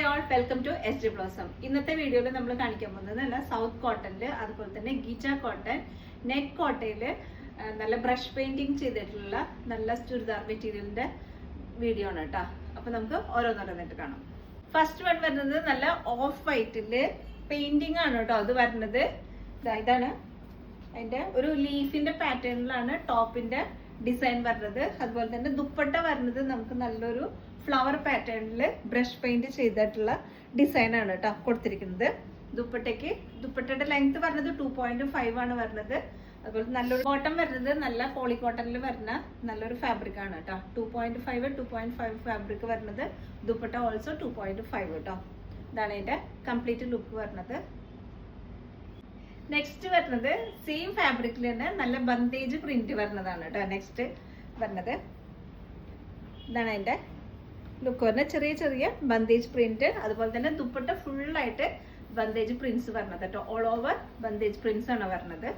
All welcome to S D blossom. ഇന്നത്തെ വീഡിയോയിൽ നമ്മൾ കാണിക്കാൻ പോകുന്നത് നല്ല സൗത്ത് കോട്ടണിൽ അതുപോലെ തന്നെ ഗീച്ച കോട്ടൺ നെറ്റ് കോട്ടയിൽ നല്ല ബ്രഷ് പെയിന്റിങ് ചെയ്തിട്ടുള്ള നല്ല ചുരിദാർ മെറ്റീരിയലിന്റെ വീഡിയോ ആണ് കേട്ടോ. അപ്പൊ നമുക്ക് ഓരോന്നോരോന്നിട്ട് കാണാം. ഫസ്റ്റ് വൺ വരുന്നത് നല്ല ഓഫ് വൈറ്റില് പെയിന്റിങ് ആണ് കേട്ടോ. അത് വരുന്നത് ഇതാണ്. അതിന്റെ ഒരു ലീഫിന്റെ പാറ്റേണിലാണ് ടോപ്പിന്റെ ഡിസൈൻ വരുന്നത്. അതുപോലെ തന്നെ ദുപ്പട്ട വരുന്നത് നമുക്ക് നല്ലൊരു ഫ്ലവർ പാറ്റേണിൽ ബ്രഷ് പെയിന്റ് ചെയ്തിട്ടുള്ള ഡിസൈൻ ആണ് കേട്ടോ കൊടുത്തിരിക്കുന്നത്. ദുപ്പട്ടയുടെ ലെങ്ത് വരുന്നത് 2.5 ആണ് വരുന്നത്. അതുപോലെ നല്ലൊരു കോട്ടൺ വരുന്നത് നല്ല പോളി കോട്ടണിൽ വരുന്ന നല്ലൊരു ഫാബ്രിക് ആണ് കേട്ടോ. 2.5 ഫാബ്രിക് വരുന്നത്. ദുപ്പട്ട ഓൾസോ 2.5 കേട്ടോ. ഇതാണ് ഇതിന്റെ കംപ്ലീറ്റ് ലുക്ക് വരുന്നത്. നെക്സ്റ്റ് വരുന്നത് സെയിം ഫാബ്രിക്കിൽ തന്നെ നല്ല ബന്തേജ് പ്രിന്റ് വരുന്നതാണ് കേട്ടോ. നെക്സ്റ്റ് വരുന്നത് ഇതാണ് അതിന്റെ ലുക്ക് വരുന്നത്. ചെറിയ ചെറിയ ബന്തേജ് പ്രിന്റ്. അതുപോലെ തന്നെ ദുപ്പട്ട ഫുള്ളായിട്ട് ബന്തേജ് പ്രിന്റ്സ് വരുന്നത് കേട്ടോ. ഓൾ ഓവർ ബന്തേജ് പ്രിന്റ്സ് ആണ് വരുന്നത്.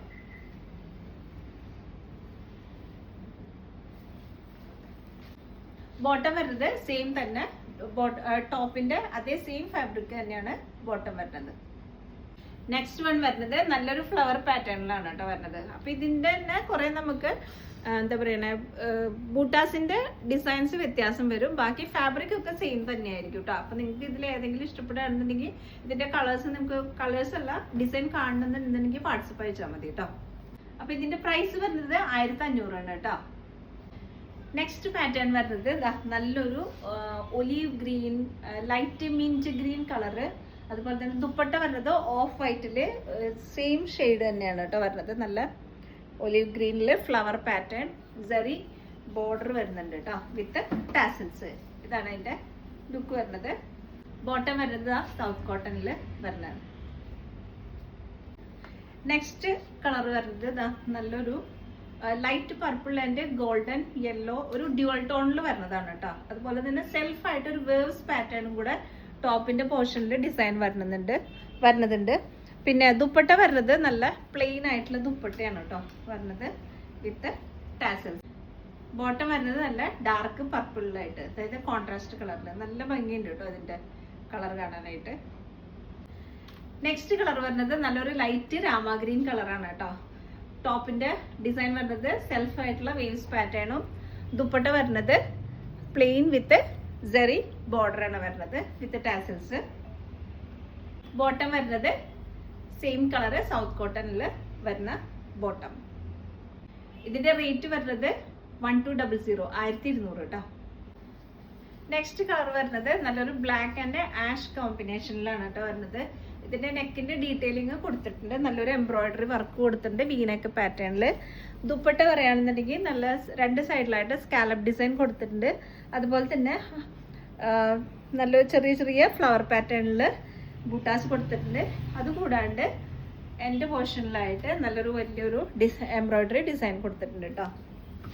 ബോട്ടം വരുന്നത് സെയിം തന്നെ. ടോപ്പിന്റെ അതേ സെയിം ഫാബ്രിക് തന്നെയാണ് ബോട്ടം വരുന്നത്. നെക്സ്റ്റ് വൺ വരുന്നത് നല്ലൊരു ഫ്ലവർ പാറ്റേണിലാണ് കേട്ടോ വരുന്നത്. അപ്പൊ ഇതിന്റെ തന്നെ കുറെ നമുക്ക് എന്താ പറയണേ ബൂട്ടാസിന്റെ ഡിസൈൻസ് വ്യത്യാസം വരും. ബാക്കി ഫാബ്രിക് ഒക്കെ സെയിം തന്നെയായിരിക്കും കേട്ടോ. അപ്പൊ നിങ്ങൾക്ക് ഇതിൽ ഏതെങ്കിലും ഇഷ്ടപ്പെടുകയാണെന്നുണ്ടെങ്കിൽ ഇതിന്റെ കളേഴ്സ് നമുക്ക് കളേഴ്സ് അല്ല ഡിസൈൻ കാണുന്നുണ്ടെന്നുണ്ടെങ്കിൽ വാട്സപ്പ് അയച്ചാൽ മതി കേട്ടോ. അപ്പൊ ഇതിന്റെ പ്രൈസ് വരുന്നത് 1500 ആണ് കേട്ടോ. നെക്സ്റ്റ് പാറ്റേൺ വരുന്നത് നല്ലൊരു olive green light mint green colour. അതുപോലെ തന്നെ ദുപ്പട്ട വരുന്നത് ഓഫ് വൈറ്റില് സെയിം ഷെയ്ഡ് തന്നെയാണ് കേട്ടോ വരുന്നത്. നല്ല ഒലിവ് ഗ്രീനില് ഫ്ലവർ പാറ്റേൺ സെറി ബോർഡർ വരുന്നുണ്ട് കേട്ടോ വിത്ത് ടാസൽസ്. ഇതാണ് അതിന്റെ ലുക്ക് വരുന്നത്. ബോട്ടം വരുന്നത് സൗത്ത് കോട്ടണില് വരുന്നത്. നെക്സ്റ്റ് കളർ വരുന്നത് നല്ലൊരു light purple and golden yellow ഒരു ഡ്യുവൽ ടോണിൽ വരുന്നതാണ് കേട്ടോ. അതുപോലെ തന്നെ സെൽഫ് ആയിട്ട് ഒരു വേവ്സ് പാറ്റേണും കൂടെ ടോപ്പിന്റെ പോർഷനിൽ ഡിസൈൻ വരുന്നതുണ്ട്. പിന്നെ ദുപ്പട്ട വരുന്നത് നല്ല പ്ലെയിൻ ആയിട്ടുള്ള ദുപ്പട്ടയാണ് കേട്ടോ വരുന്നത് വിത്ത് ടാസൽസ്. ബോട്ടം വരുന്നത് നല്ല ഡാർക്ക് പർപ്പിളിലായിട്ട്, അതായത് കോൺട്രാസ്റ്റ് കളറിൽ നല്ല ഭംഗിയുണ്ട് കേട്ടോ അതിന്റെ കളർ കാണാനായിട്ട്. നെക്സ്റ്റ് കളർ വരുന്നത് നല്ലൊരു ലൈറ്റ് രാമഗ്രീൻ കളറാണ് കേട്ടോ. ടോപ്പിന്റെ ഡിസൈൻ വരുന്നത് സെൽഫ് ആയിട്ടുള്ള വേവ്സ് പാറ്റേണും ദുപ്പട്ട വരുന്നത് പ്ലെയിൻ വിത്ത് സെറി ബോർഡർ ആണ് വരുന്നത് വിത്ത് ടാസൽസ്. ബോട്ടം വരുന്നത് സെയിം കളറ് സൗത്ത് കോട്ടണിൽ വരുന്ന ബോട്ടം. ഇതിന്റെ റേറ്റ് വരുന്നത് 1200 1200 കേട്ടോ. നെക്സ്റ്റ് കളർ വരുന്നത് നല്ലൊരു ബ്ലാക്ക് ആൻഡ് ആഷ് കോമ്പിനേഷനിലാണ് കേട്ടോ വരുന്നത്. ഇതിന്റെ നെക്കിന്റെ ഡീറ്റെയിലിംഗ് കൊടുത്തിട്ടുണ്ട്. നല്ലൊരു എംബ്രോയിഡറി വർക്ക് കൊടുത്തിട്ടുണ്ട് വീനക്ക് പാറ്റേണിൽ. ദുപ്പട്ട പറയുകയാണെന്നുണ്ടെങ്കിൽ നല്ല രണ്ട് സൈഡിലായിട്ട് സ്കാലപ്പ് ഡിസൈൻ കൊടുത്തിട്ടുണ്ട്. അതുപോലെ തന്നെ നല്ലൊരു ചെറിയ ചെറിയ ഫ്ലവർ പാറ്റേണിൽ ബൂട്ടാസ് കൊടുത്തിട്ടുണ്ട്. അതുകൂടാണ്ട് എൻ്റെ പോർഷനിലായിട്ട് നല്ലൊരു വലിയൊരു എംബ്രോയിഡറി ഡിസൈൻ കൊടുത്തിട്ടുണ്ട് കേട്ടോ.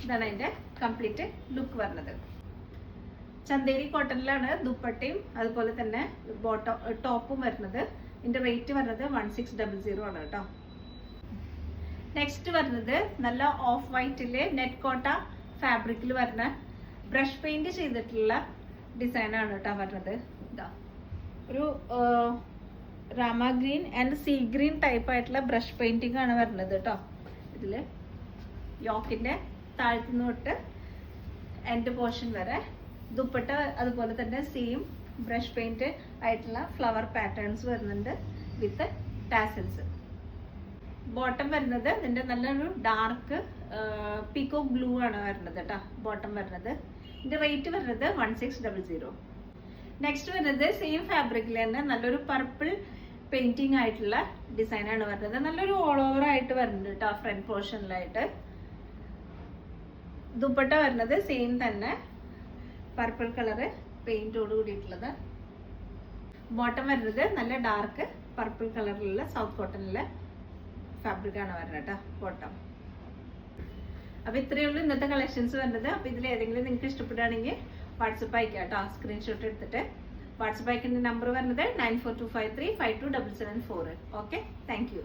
ഇതാണ് അതിൻ്റെ കംപ്ലീറ്റ് ലുക്ക് വരുന്നത്. ചന്തേരി കോട്ടണിലാണ് ദുപ്പട്ടയും അതുപോലെ തന്നെ ടോപ്പും വരുന്നത്. ഇതിന്റെ റേറ്റ് വരുന്നത് 1600 ആണ് കേട്ടോ. നെക്സ്റ്റ് വരുന്നത് നല്ല ഓഫ് വൈറ്റില് നെറ്റ് കോട്ട ഫാബ്രിക്കിൽ വരുന്ന ബ്രഷ് പെയിന്റ് ചെയ്തിട്ടുള്ള ഡിസൈൻ ആണ് കേട്ടോ വരുന്നത്. ഇതാ ഒരു Rama green and see green type ആയിട്ടുള്ള ബ്രഷ് പെയിന്റിംഗ് ആണ് വരുന്നത് കേട്ടോ. ഇതില് യോക്കിന്റെ താഴ്ത്തുനിന്ന് തൊട്ട് എൻഡ് പോർഷൻ വരെ ദുപ്പട്ട അതുപോലെ തന്നെ സെയിം ബ്രഷ് പെയിന്റ് ആയിട്ടുള്ള ഫ്ലവർ പാറ്റേൺസ് വരുന്നുണ്ട് വിത്ത് ടാസൽസ്. ബോട്ടം വരുന്നത് ഇതിന്റെ നല്ലൊരു ഡാർക്ക് പീക്കോ ബ്ലൂ ആണ് വരുന്നത് കേട്ടോ ബോട്ടം വരുന്നത്. ഇതിന്റെ റേറ്റ് വരുന്നത് 1600. നെക്സ്റ്റ് വരുന്നത് സെയിം ഫാബ്രിക്കിൽ തന്നെ നല്ലൊരു പർപ്പിൾ പെയിന്റിംഗ് ആയിട്ടുള്ള ഡിസൈൻ ആണ് വരുന്നത്. നല്ലൊരു ഓൾ ഓവർ ആയിട്ട് വരുന്നുണ്ട് കേട്ടോ ഫ്രണ്ട് പോർഷനിലായിട്ട്. ദുപ്പട്ട വരുന്നത് സെയിം തന്നെ പർപ്പിൾ കളറ് പെയിന്റോട് കൂടിയിട്ടുള്ളത്. ബോട്ടം വരുന്നത് നല്ല ഡാർക്ക് പർപ്പിൾ കളറിലുള്ള സൗത്ത് കോട്ടണിലെ ഫാബ്രിക് ആണ് വരുന്നത് കേട്ടോ ബോട്ടം. അപ്പൊ ഇത്രയേ ഉള്ളൂ ഇന്നത്തെ കളക്ഷൻസ് വരുന്നത്. അപ്പൊ ഇതിൽ ഏതെങ്കിലും നിങ്ങൾക്ക് ഇഷ്ടപ്പെടുകയാണെങ്കിൽ വാട്സപ്പ് അയക്കാം കേട്ടോ. സ്ക്രീൻഷോട്ട് എടുത്തിട്ട് വാട്സപ്പ് അയക്കേണ്ട നമ്പർ വരുന്നത് 9425352774. Okay, thank you.